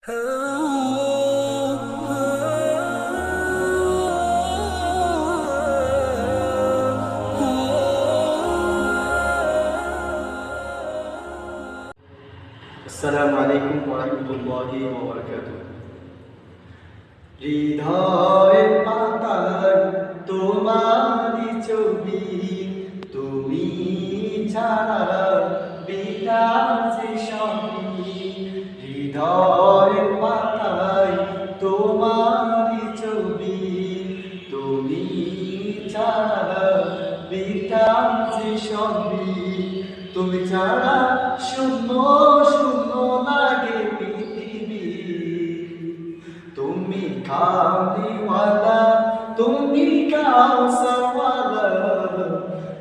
আসসালামু আলাইকুম ওয়া রাহমাতুল্লাহি ওয়া বারাকাতুহু। হৃদয়ের পাতায় তোমারই ছবি, তুমি ছাড়া বিলাসী সবই। হৃদয়ের পাতায় তোমারই ছবি, তুমি ছাড়া বিলাসী সবই। তুমি ছাড়া শূন্য শূন্য লাগে পৃথিবী। তুমি কামলিওয়ালা, তুমি কাউসারওয়ালা,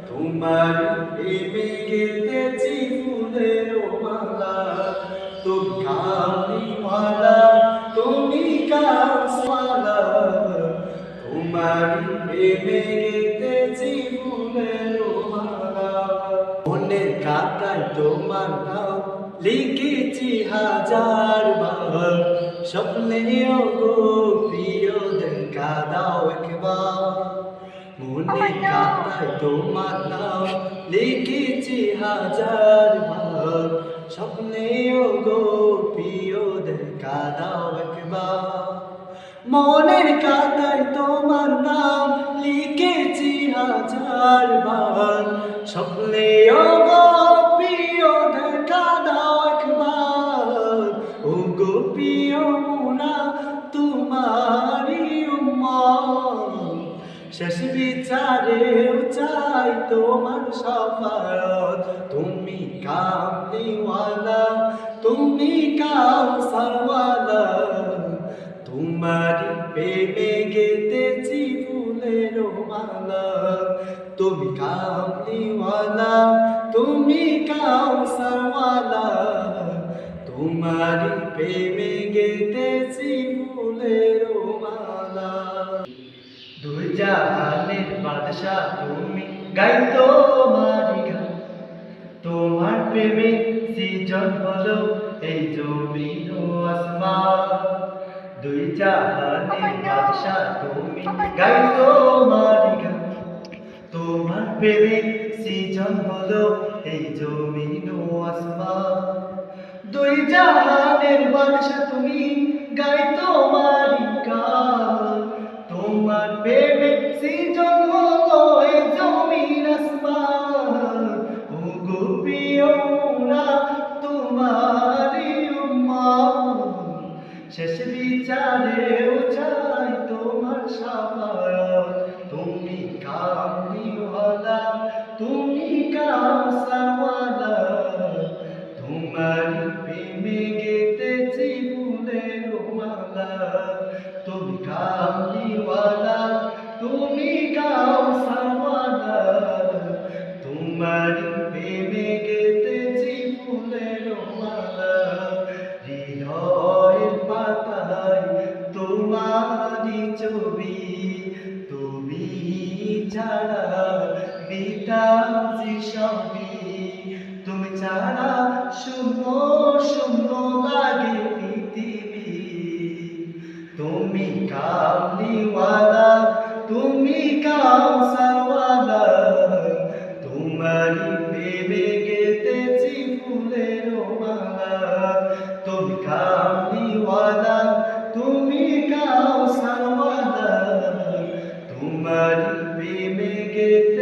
তোমার প্রেমে গেঁথেছি ফুলের মালা। তুমি কামলিওয়ালা, তুমি কাউসারওয়ালা, তোমার প্রেমে গেঁথেছি ফুলের মালা। মনের খাতায় তোমার নাম লিখেছি হাজার বার, স্বপ্নেও গো প্রিয় দেখা দাও একবার। মনের খাতায় তোমার নাম লিখেছি হাজার বার, স্বপ্নেও গো প্রিয় দেখা দাও একবার। মনের খাতায় তোমার নাম লিখেছি হাজার বার, স্বপ্নেও গো প্রিয় দেখা দাও একবার। ও গো প্রিয় মোরা তোমারই উম্মত, শেষ বিচারেও চাই তোমার শাফায়াত। তুমি কামলিওয়ালা, তুমি কাউসারওয়ালা, তোমারি প্রেমে গেঁথেছি ফুলের মালা। তুমি কামলিওয়ালা, তুমি কাউসারওয়ালা, তোমারি প্রেমে গেঁথেছি ফুলের মালা। দুই জাহানের বাদশা তুমি, গাই তোমারি গান। তোমার প্রেমে সৃজন হলো এই জমিন ও আসমান। দুই জাহানের বাদশা তুমি, গাই তোমারি গান। তোমার প্রেমে সৃজন হলো এই জমিন ও আসমান। দুই জাহানের বাদশা তুমি, গাই তোমারি গান। তোমার প্রেমে সৃজন হলো এই জমিন আসমান। ও গো প্রিয় মোরা তোমারি উম্মত, শেষ বিচারেও চাই তোমার শাফায়াত। তুমি কামলিওয়ালা, তুমি কাউসারওয়ালা, তোমারি প্রেমে গেঁথেছি ফুলের মালা। তুমি কামলিওয়ালা, তুমি কাউসারওয়ালা, তোমারি প্রেমে গেঁথেছি ফুলের মালা। হৃদয়ের পাতায় তোমারই ছবি, তুমি ছাড়া বিলাসী সবই। তুমি ছাড়া শূন্য শূন্য লাগে পৃথিবী। তুমি কামলিওয়ালা, তুমি কাউসারওয়ালা, তোমারি প্রেমে গেঁথেছি ফুলের মালা। তুমি কামলিওয়ালা, তুমি কাউসারওয়ালা, তোমারি প্রেমে গেঁথেছি